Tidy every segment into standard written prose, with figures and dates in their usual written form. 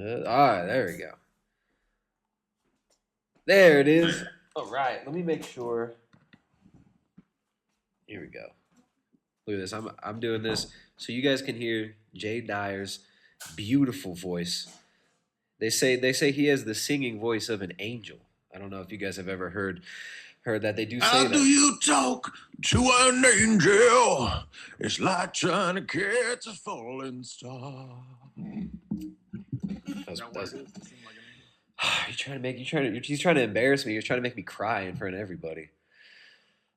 All right, there we go. There it is. All right, let me make sure. Here we go. Look at this. I'm doing this so you guys can hear Jay Dyer's beautiful voice. They say he has the singing voice of an angel. I don't know if you guys have ever heard that. They do say How that. do you talk to an angel? It's like trying to catch a falling star. That's, he's trying to embarrass me. He's trying to make me cry in front of everybody.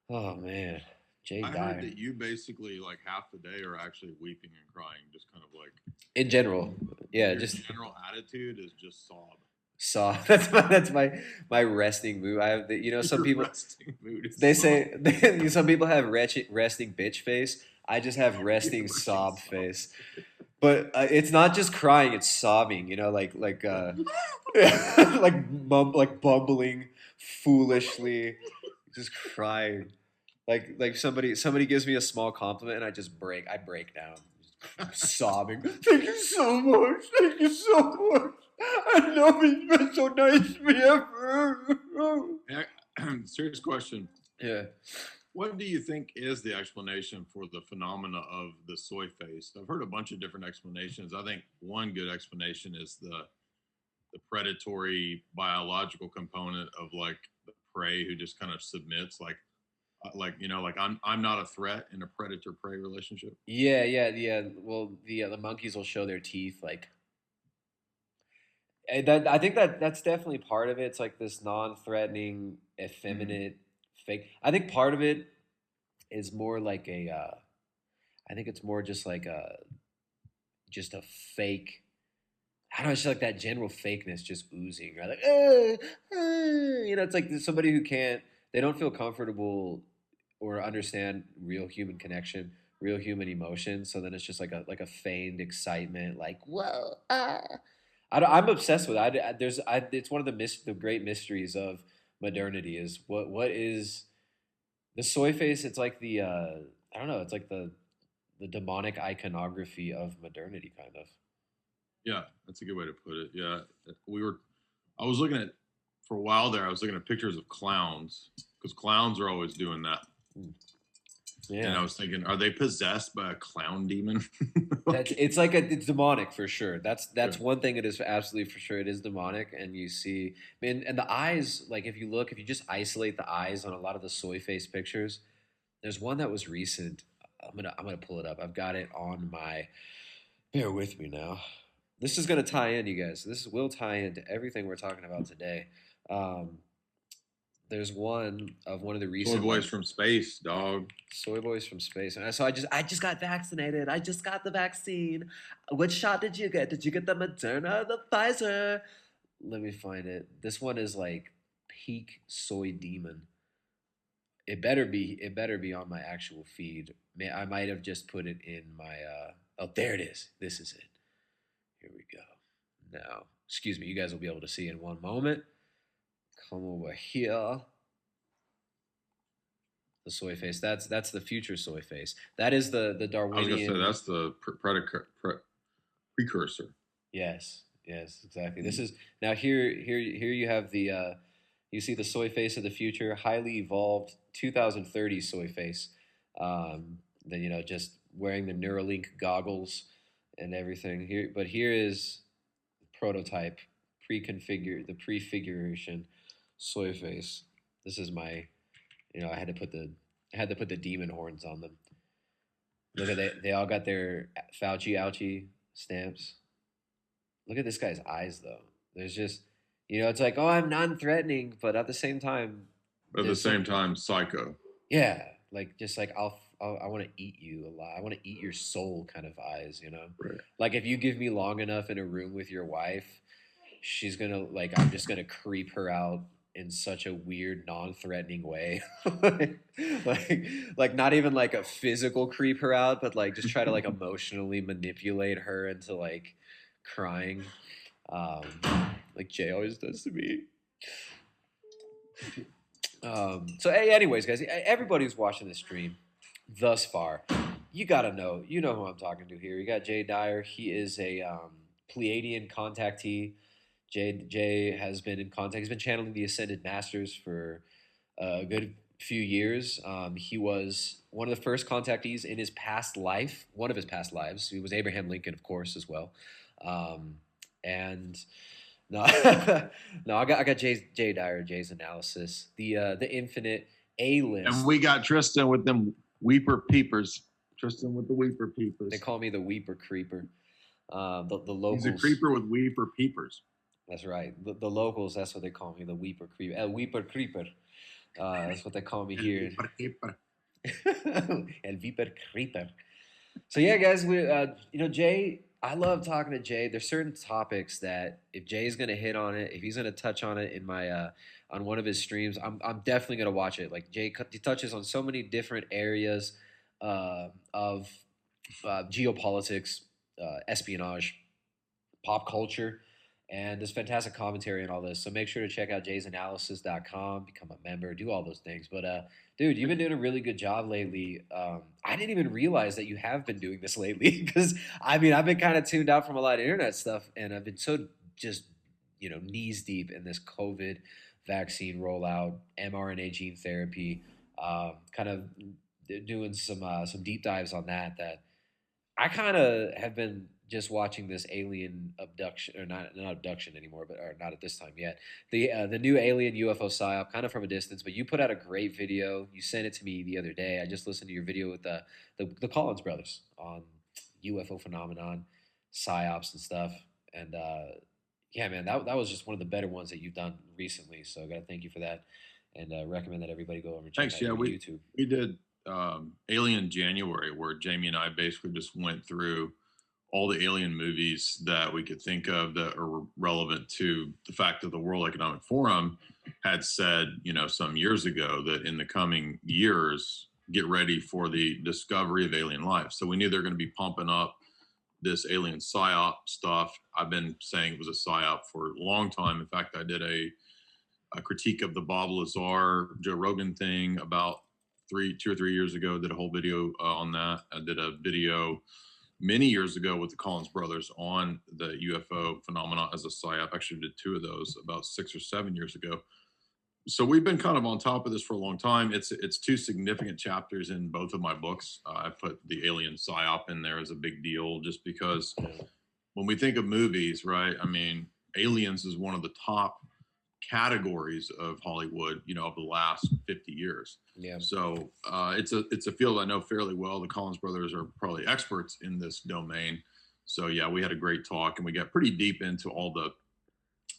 Oh man, Jay I Dyer. heard that you basically like half the day are actually weeping and crying, just kind of like in general. Yeah, your just general attitude is just sob. sob. That's my resting mood. I have some Your people resting mood is they sob. say some people have resting bitch face. I just have resting sob face. But it's not just crying; it's sobbing. Like like bumbling foolishly, just crying. Like somebody gives me a small compliment and I break down, sobbing. Thank you so much. Thank you so much. I know he's been so nice to me ever. Serious question. Yeah. What do you think is the explanation for the phenomena of the soy face? I've heard a bunch of different explanations. I think one good explanation is the predatory biological component of like the prey who just kind of submits, like I'm not a threat in a predator prey relationship. Yeah. Well, the monkeys will show their teeth like. That I think that's definitely part of it. It's like this non-threatening, effeminate fake. I think part of it is more like a. I think it's more just a fake. I don't know. It's just like that general fakeness just oozing, right? Like, it's like somebody who can't. They don't feel comfortable or understand real human connection, real human emotion. So then it's just like a feigned excitement, like whoa, ah. I'm obsessed with it. It's one of the great mysteries of modernity is what is the soy face. It's like I don't know. It's like the demonic iconography of modernity, kind of. Yeah, that's a good way to put it. Yeah, I was looking at for a while there. I was looking at pictures of clowns because clowns are always doing that. Yeah. And I was thinking, are they possessed by a clown demon? It's demonic for sure. That's one thing it is absolutely for sure. It is demonic, and you see, and the eyes. Like if you just isolate the eyes on a lot of the soy face pictures. There's one that was recent. I'm gonna pull it up. I've got it on my. Bear with me now. This is gonna tie in, you guys. This will tie into everything we're talking about today. Um, there's one of the recent Soy boys from space, dog. Soy boys from space. And so I just got vaccinated. I just got the vaccine. Which shot did you get? Did you get the Moderna or the Pfizer? Let me find it. This one is like peak soy demon. It better be on my actual feed. I might have just put it in my oh, there it is. This is it. Here we go. Now, excuse me, you guys will be able to see in one moment. Come over here. The soy face. That's the future soy face. That is the Darwinian. I was gonna say that's the precursor. Yes, exactly. This is now here you have the you see the soy face of the future, highly evolved 2030 soy face. Then just wearing the Neuralink goggles and everything here. But here is prototype, the prefiguration soy face. This is my, I had to put the demon horns on them. Look at they all got their Fauci ouchie stamps. Look at this guy's eyes though. There's just it's like, oh, I'm non-threatening, but at the same time, Psycho. Yeah, like just like I want to eat you alive. I want to eat your soul, kind of eyes. Right. Like if you give me long enough in a room with your wife, she's gonna I'm just gonna creep her out in such a weird, non-threatening way. like not even like a physical creep her out, but like just try to like emotionally manipulate her into like crying, like Jay always does to me. So anyways, guys, everybody who's watching this stream thus far, you gotta know, who I'm talking to here. You got Jay Dyer. He is a Pleiadian contactee. Jay has been in contact. He's been channeling the Ascended Masters for a good few years. He was one of the first contactees in his past life, one of his past lives. He was Abraham Lincoln, of course, as well. And no, no, I got Jay Dyer, Jay's analysis, the infinite A list. And we got Tristan with them Weeper Peepers. Tristan with the Weeper Peepers. They call me the Weeper Creeper. The locals. He's a creeper with Weeper Peepers. That's right. The locals, that's what they call me, the Weeper Creeper. El Weeper Creeper. That's what they call me here. El Weeper Creeper. So yeah, guys, we Jay, I love talking to Jay. There's certain topics that if Jay's gonna hit on it, if he's gonna touch on it in my on one of his streams, I'm definitely gonna watch it. Like Jay, he touches on so many different areas of geopolitics, espionage, pop culture, and there's fantastic commentary and all this. So make sure to check out jaysanalysis.com, become a member, do all those things. But dude, you've been doing a really good job lately. I didn't even realize that you have been doing this lately because I mean I've been kind of tuned out from a lot of internet stuff, and I've been so just knees deep in this COVID vaccine rollout, mRNA gene therapy, kind of doing some deep dives on that. That I kind of have been just watching this alien abduction, or not abduction anymore, but or not at this time yet. The new alien UFO psyop, kind of from a distance. But you put out a great video. You sent it to me the other day. I just listened to your video with the Collins brothers on UFO phenomenon, psyops and stuff. And yeah, man, that was just one of the better ones that you've done recently. So I got to thank you for that, and recommend that everybody go over and check out YouTube. We did Alien January, where Jamie and I basically just went through all the alien movies that we could think of that are relevant to the fact that the World Economic Forum had said, some years ago that in the coming years, get ready for the discovery of alien life. So we knew they're going to be pumping up this alien psyop stuff. I've been saying it was a psyop for a long time. In fact, I did a critique of the Bob Lazar, Joe Rogan thing about 2 or 3 years ago. Did a whole video on that. I did a video many years ago with the Collins brothers on the UFO phenomenon as a psyop. Actually did 2 of those about 6 or 7 years ago. So we've been kind of on top of this for a long time. It's 2 significant chapters in both of my books. I put the alien psyop in there as a big deal, just because when we think of movies, right? I mean, Aliens is one of the top categories of Hollywood, of the last 50 years. Yeah. So it's a field I know fairly well. The Collins brothers are probably experts in this domain. So yeah, we had a great talk, and we got pretty deep into all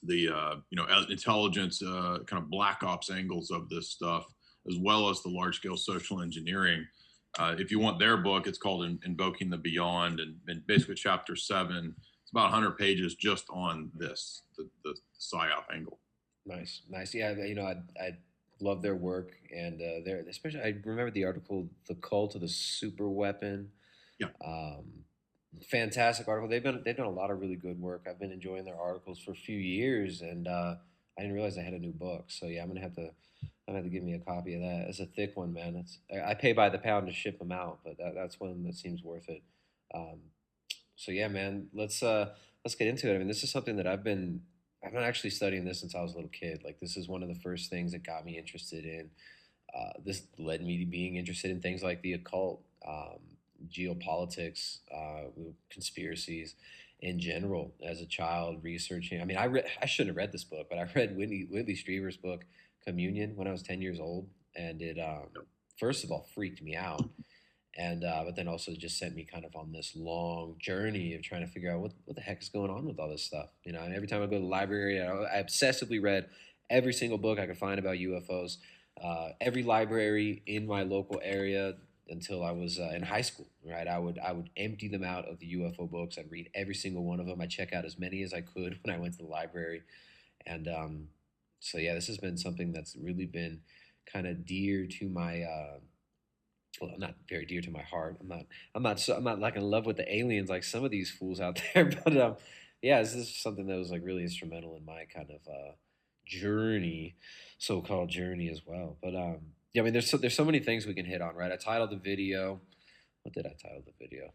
the intelligence, kind of black ops angles of this stuff, as well as the large scale social engineering. If you want their book, it's called Invoking the Beyond, and basically chapter 7. It's about 100 pages just on this, the psyop angle. Nice. Yeah, I love their work, and especially I remember the article, "The Cult of the Super Weapon." Yeah. Fantastic article. They've done a lot of really good work. I've been enjoying their articles for a few years, and I didn't realize they had a new book. So yeah, I'm gonna have to give me a copy of that. It's a thick one, man. I pay by the pound to ship them out, but that's one that seems worth it. So yeah, man, let's get into it. I mean, this is something that I've been actually studying this since I was a little kid. Like, this is one of the first things that got me interested in. This led me to being interested in things like the occult, geopolitics, conspiracies in general. As a child, researching. I mean, I shouldn't have read this book, but I read Whitley Strieber's book Communion when I was 10 years old, and it first of all freaked me out. And but then also just sent me kind of on this long journey of trying to figure out what the heck is going on with all this stuff. And every time I go to the library, I obsessively read every single book I could find about UFOs, every library in my local area until I was in high school. Right, I would empty them out of the UFO books. I'd read every single one of them. I'd check out as many as I could when I went to the library. And so yeah, this has been something that's really been kind of dear to my. Well, not very dear to my heart. I'm not like in love with the aliens like some of these fools out there. But yeah, this is something that was like really instrumental in my kind of journey, so-called journey as well. But yeah, I mean, there's so many things we can hit on, right? I titled the video. What did I title the video?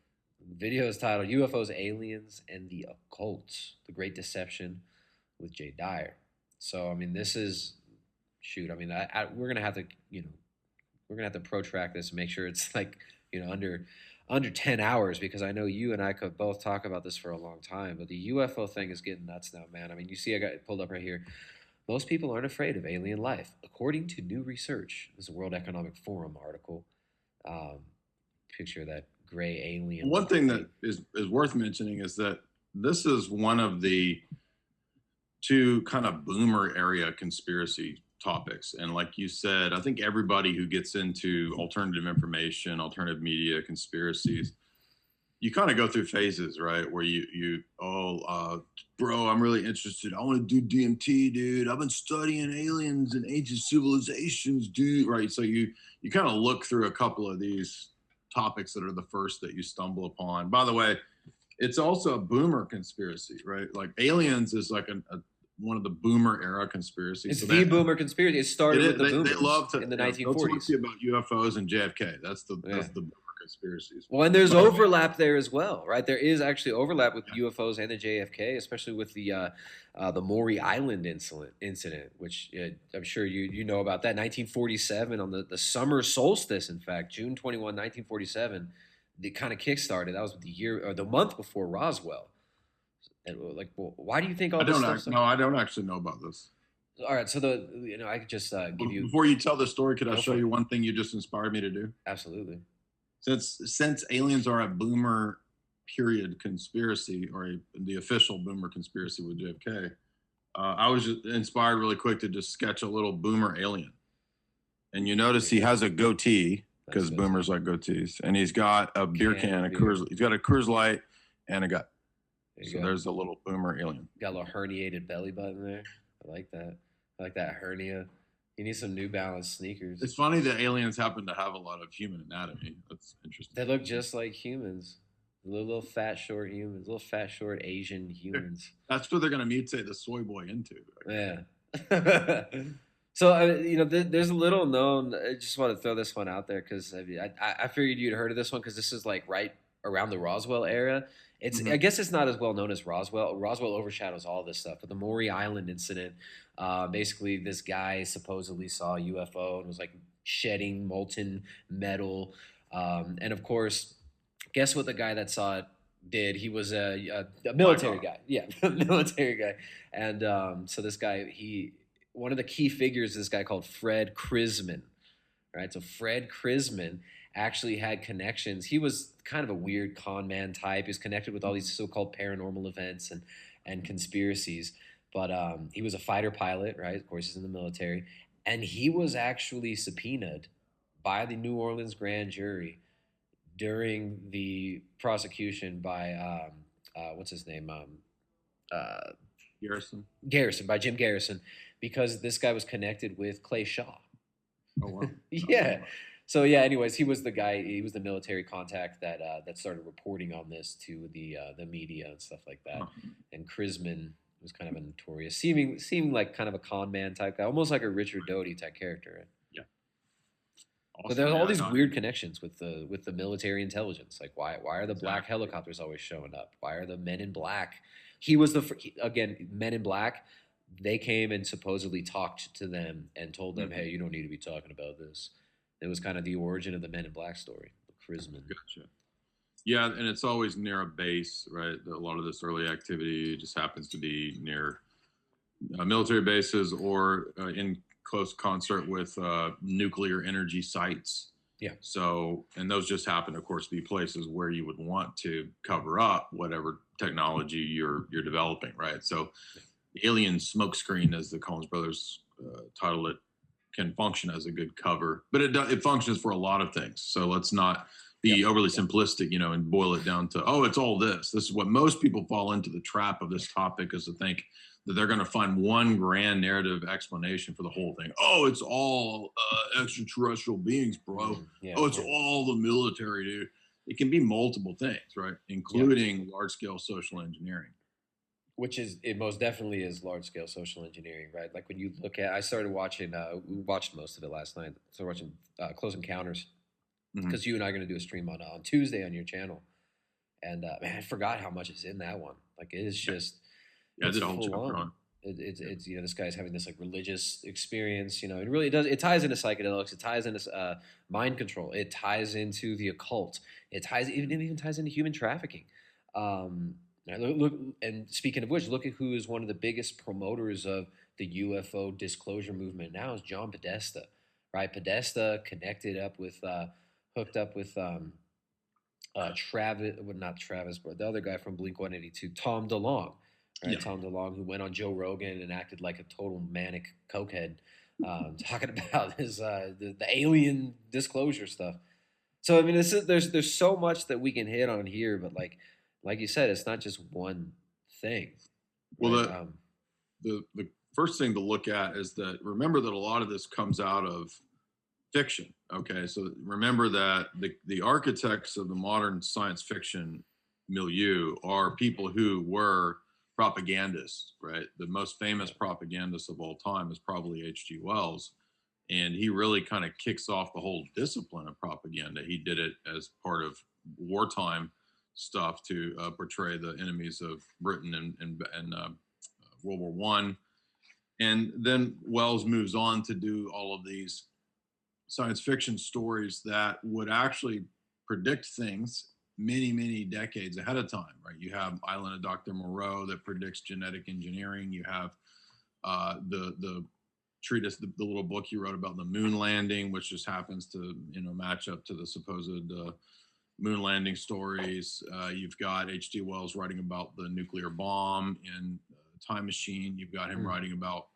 Video is titled UFOs, Aliens, and the Occult, The Great Deception with Jay Dyer. So, I mean, this is, shoot, I mean, we're going to have to, we're going to have to protract this and make sure it's like, under 10 hours, because I know you and I could both talk about this for a long time. But the UFO thing is getting nuts now, man. I mean, you see, I got it pulled up right here. Most people aren't afraid of alien life, according to new research. This is a World Economic Forum article. Picture that gray alien. One thing that is worth mentioning is that this is one of the two kind of boomer area conspiracy topics. And like you said, I think everybody who gets into alternative information, alternative media, conspiracies, you kind of go through phases, right? Where bro, I'm really interested. I want to do DMT, dude. I've been studying aliens and ancient civilizations, dude. Right. So you kind of look through a couple of these topics that are the first that you stumble upon. By the way, it's also a boomer conspiracy, right? Like aliens is like one of the boomer era conspiracies. It's the boomer conspiracy. It started with the boomers they love to, in the 1940s. They'll talk to you about UFOs and JFK. That's the boomer conspiracies. Well, and there's overlap there as well, right? There is actually overlap with UFOs and the JFK, especially with the Maury Island incident, which I'm sure you know about that. 1947 on the summer solstice, in fact, June 21, 1947, they kind of kickstarted. That was the year or the month before Roswell. And like, well, why do you think all this stuff? No, I don't actually know about this. All right, so I could just give you. Before you tell the story, could I show you one thing you just inspired me to do? Absolutely. Since aliens are a boomer period conspiracy, or the official boomer conspiracy with JFK, I was just inspired really quick to just sketch a little boomer alien. And you notice he has a goatee, because boomers like goatees, and he's got a beer can, he's got a Coors Light, and a gut. There's a little boomer alien. Got a little herniated belly button there. I like that. I like that hernia. You need some New Balance sneakers. It's funny that aliens happen to have a lot of human anatomy. That's interesting. They look just like humans. Little fat, short humans. Little fat, short Asian humans. That's what they're going to mutate the soy boy into. Yeah. So, there's a little known. I just want to throw this one out there because I figured you'd heard of this one because this is like right around the Roswell era. I guess it's not as well known as Roswell. Roswell overshadows all this stuff. But the Maury Island incident, basically this guy supposedly saw a UFO and was like shedding molten metal. And of course, guess what the guy that saw it did? He was a military guy. Yeah, military guy. And so this guy, one of the key figures is this guy called Fred Krisman. Right? So Fred Krisman actually had connections. He was kind of a weird con man type. He was connected with all these so-called paranormal events and conspiracies. But he was a fighter pilot, right? Of course, he's in the military. And he was actually subpoenaed by the New Orleans grand jury during the prosecution by, what's his name? Garrison, by Jim Garrison, because this guy was connected with Clay Shaw. Oh, wow. Yeah. So yeah, anyways, he was the guy. He was the military contact that started reporting on this to the media and stuff like that. And Krisman was kind of a notorious, seeming like kind of a con man type guy, almost like a Richard Doty type character. Right? Yeah. Awesome. But there's all these weird connections with the military intelligence. Like why are the black helicopters always showing up? Why are the Men in Black? He was again, Men in Black. They came and supposedly talked to them and told them, "Hey, you don't need to be talking about this." It was kind of the origin of the Men in Black story, the Krisman. Gotcha. Yeah, and it's always near a base, right? A lot of this early activity just happens to be near military bases or in close concert with nuclear energy sites. Yeah. So, and those just happen, of course, to be places where you would want to cover up whatever technology you're developing, right? So, the alien smokescreen, as the Collins brothers titled it, can function as a good cover, but it functions for a lot of things. So let's not be overly simplistic, and boil it down to, oh, it's all this. This is what most people fall into the trap of this topic, is to think that they're going to find one grand narrative explanation for the whole thing. Oh, it's all extraterrestrial beings, bro. It's all the military, dude. It can be multiple things, right? Including large-scale social engineering. Which it most definitely is large-scale social engineering, right? Like when you look at, I started watching, we watched most of it last night. So watching Close Encounters, because you and I are going to do a stream on Tuesday on your channel. And man, I forgot how much is in that one. Like it is just Yeah, I it's did a whole full chapter on. on. It's this guy's having this like religious experience, and really it ties into psychedelics, it ties into mind control, it ties into the occult, it even ties into human trafficking. Look, and speaking of which, look at who is one of the biggest promoters of the UFO disclosure movement now is John Podesta, right? Podesta connected up with, hooked up with Travis, well, not Travis, but the other guy from Blink 182, Tom DeLonge, right? Yeah. Tom DeLonge, who went on Joe Rogan and acted like a total manic cokehead, talking about the alien disclosure stuff. So I mean, there's so much that we can hit on here, but like you said, it's not just one thing. Well, right? the first thing to look at is that remember that a lot of this comes out of fiction. Okay, so remember that the architects of the modern science fiction milieu are people who were propagandists, right? The most famous propagandist of all time is probably H.G. Wells, and he really kind of kicks off the whole discipline of propaganda. He did it as part of wartime stuff to portray the enemies of Britain and World War One, and then Wells moves on to do all of these science fiction stories that would actually predict things many decades ahead of time, right? You have Island of Dr. Moreau that predicts genetic engineering. You have the treatise, the little book he wrote about the moon landing, which just happens to match up to the supposed moon landing stories. You've got H.G. Wells writing about the nuclear bomb in Time Machine. You've got him writing about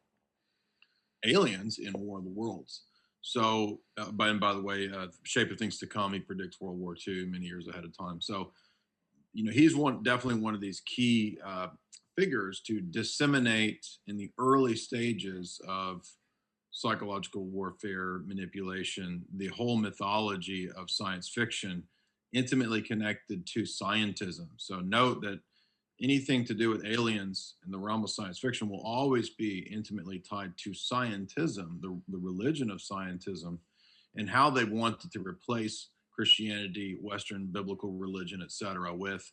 aliens in War of the Worlds. So, by the way, Shape of Things to Come, he predicts World War II many years ahead of time. So, he's definitely one of these key figures to disseminate in the early stages of psychological warfare manipulation, the whole mythology of science fiction, intimately connected to scientism. So note that anything to do with aliens in the realm of science fiction will always be intimately tied to scientism, the religion of scientism, and how they wanted to replace Christianity, Western biblical religion, etc., with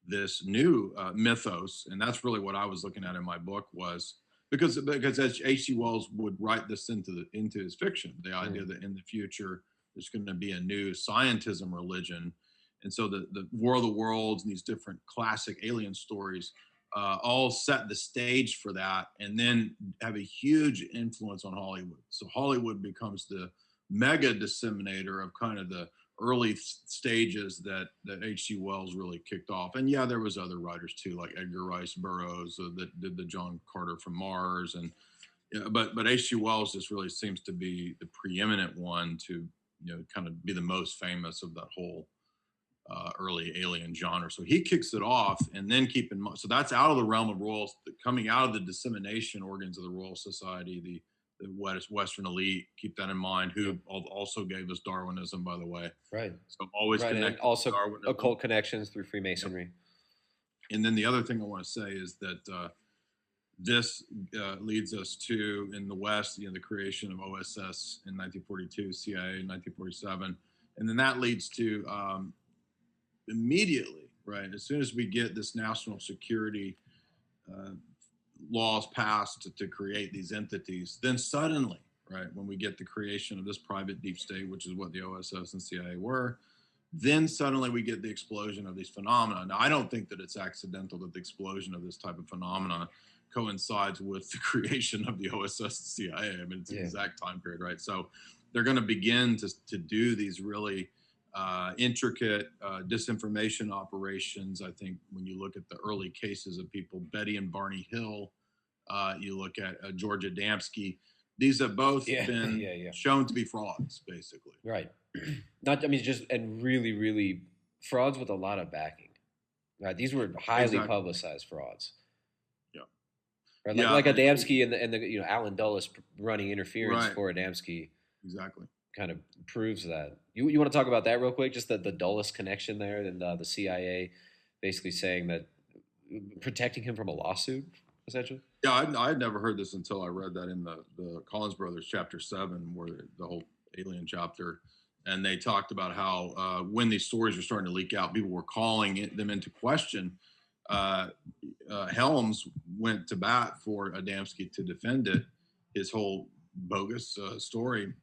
this new mythos. And that's really what I was looking at in my book, was because as H.G. Wells would write this into his fiction, the idea that in the future there's going to be a new scientism religion. And so the War of the Worlds and these different classic alien stories all set the stage for that, and then have a huge influence on Hollywood. So Hollywood becomes the mega disseminator of kind of the early stages that H.G. Wells really kicked off. And yeah, there was other writers too, like Edgar Rice Burroughs that did the John Carter from Mars, and but H.G. Wells just really seems to be the preeminent one to kind of be the most famous of that whole early alien genre. So he kicks it off, and then keep in mind, so that's out of the realm of royals, coming out of the dissemination organs of the Royal Society, the Western elite. Keep that in mind. Who also gave us Darwinism, by the way. Right. So always right, connected. and also occult connections through Freemasonry. Yep. And then the other thing I want to say is that this leads us to, in the West, the creation of OSS in 1942, CIA in 1947, and then that leads to immediately, right, as soon as we get this national security laws passed to create these entities, then suddenly, right, when we get the creation of this private deep state, which is what the OSS and CIA were, then suddenly we get the explosion of these phenomena. Now, I don't think that it's accidental that the explosion of this type of phenomena coincides with the creation of the OSS and CIA. I mean, it's the exact time period, right? So they're going to begin to do these really intricate disinformation operations. I think when you look at the early cases of people, Betty and Barney Hill, you look at George Adamski, these have both been shown to be frauds, basically. Right. And really frauds with a lot of backing. Right. These were highly publicized frauds. Yeah. Right. Like Adamski and the Alan Dulles running interference for Adamski. Exactly. Kind of proves that. You want to talk about that real quick? Just the Dulles connection there, and the CIA basically saying that protecting him from a lawsuit, essentially. Yeah, I had never heard this until I read that in the Collins Brothers chapter 7, where the whole alien chapter. and they talked about how when these stories were starting to leak out, people were calling them into question. Helms went to bat for Adamski to defend it, his whole bogus story,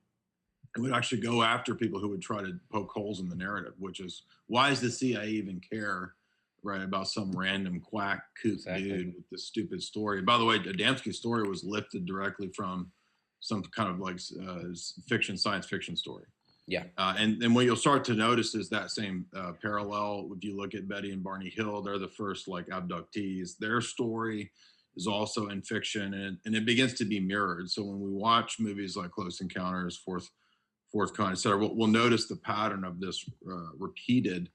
and would actually go after people who would try to poke holes in the narrative, which is why does the CIA even care, right, about some random quack kook dude with this stupid story? By the way, Adamski's story was lifted directly from some kind of like science fiction story. Yeah. And what you'll start to notice is that same parallel. If you look at Betty and Barney Hill, they're the first like abductees. Their story is also in fiction, and it begins to be mirrored. So when we watch movies like Close Encounters, Fourth Kind, et cetera, we'll notice the pattern of this repeated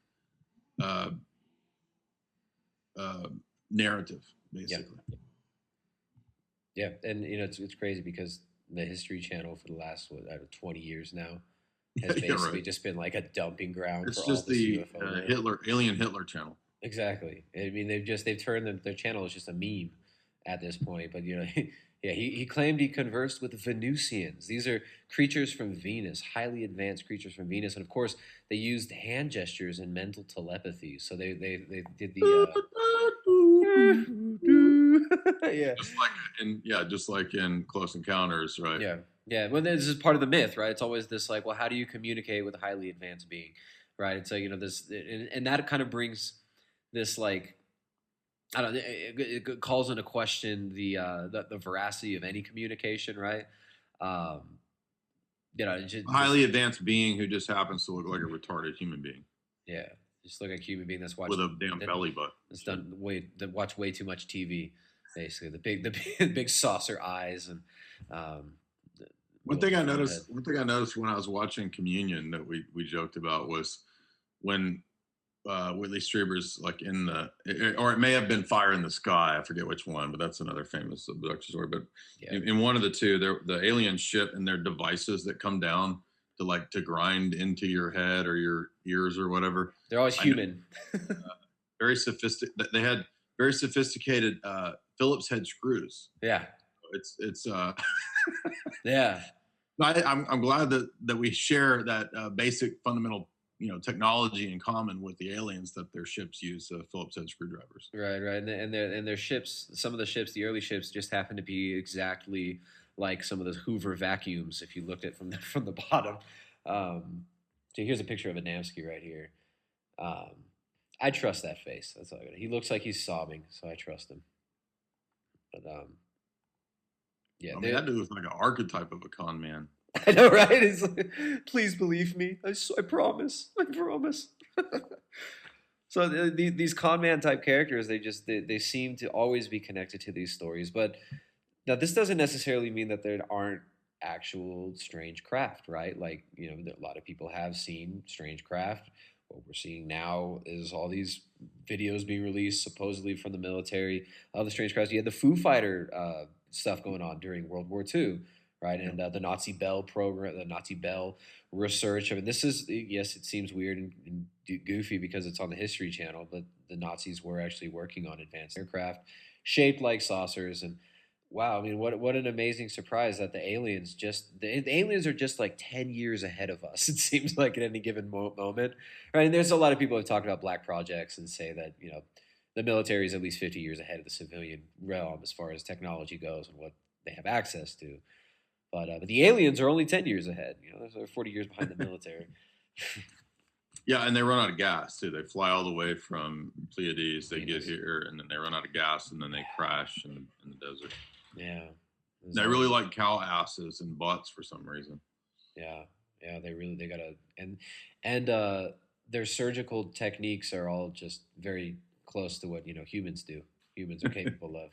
narrative, basically. Yeah, and it's crazy because the History Channel for the last 20 years now has basically just been like a dumping ground. It's for just all this the UFO alien Hitler channel. Exactly. I mean, they've turned their channel is just a meme at this point. But yeah, he claimed he conversed with Venusians. These are creatures from Venus, highly advanced creatures from Venus, and of course they used hand gestures and mental telepathy. So they did the yeah, just like in Close Encounters, right? Yeah. Yeah. Well, this is part of the myth, right? It's always this like, well, how do you communicate with a highly advanced being, right? It's like, this, and that kind of brings this like, I don't know, it calls into question the veracity of any communication, right? Highly advanced being who just happens to look like a retarded human being. Yeah. Just look like a human being that's watching with a damn belly button. That's watch way too much TV. Basically, the big saucer eyes and one thing I noticed when I was watching Communion that we joked about was when Whitley Strieber's like or it may have been Fire in the Sky. I forget which one, but that's another famous abduction story. But in one of the two, the alien ship and their devices that come down to grind into your head or your ears or whatever. They're always human. Very sophisticated. They had very sophisticated Phillips head screws. Yeah. It's yeah. I'm glad that we share that basic fundamental technology in common with the aliens, that their ships use Phillips head screwdrivers. Right, and their ships. Some of the ships, the early ships, just happen to be exactly like some of those Hoover vacuums. If you looked at from the bottom. So here's a picture of Adamski right here. I trust that face. That's all I got. He looks like he's sobbing, so I trust him. But yeah, that dude was like an archetype of a con man. I know, right? It's like, please believe me. I promise. I promise. So these con man type characters, they seem to always be connected to these stories. But now this doesn't necessarily mean that there aren't actual strange craft, right? Like a lot of people have seen strange craft. What we're seeing now is all these videos being released supposedly from the military of the strange craft. You had the Foo Fighter stuff going on during World War II, right? And the Nazi Bell program, the Nazi Bell research. I mean, this is, yes, it seems weird and goofy because it's on the History Channel, but the Nazis were actually working on advanced aircraft shaped like saucers. And wow, I mean, what an amazing surprise that the aliens are just like 10 years ahead of us, it seems like, at any given moment, right? And there's a lot of people who talk about black projects and say that, the military is at least 50 years ahead of the civilian realm as far as technology goes and what they have access to. But the aliens are only 10 years ahead. They're 40 years behind the military. Yeah, and they run out of gas, too. They fly all the way from Pleiades. They get here, and then they run out of gas, and then they crash in the desert. Yeah. They really like cow asses and butts for some reason. Yeah, they gotta, and their surgical techniques are all just very close to what humans do. Humans are capable of.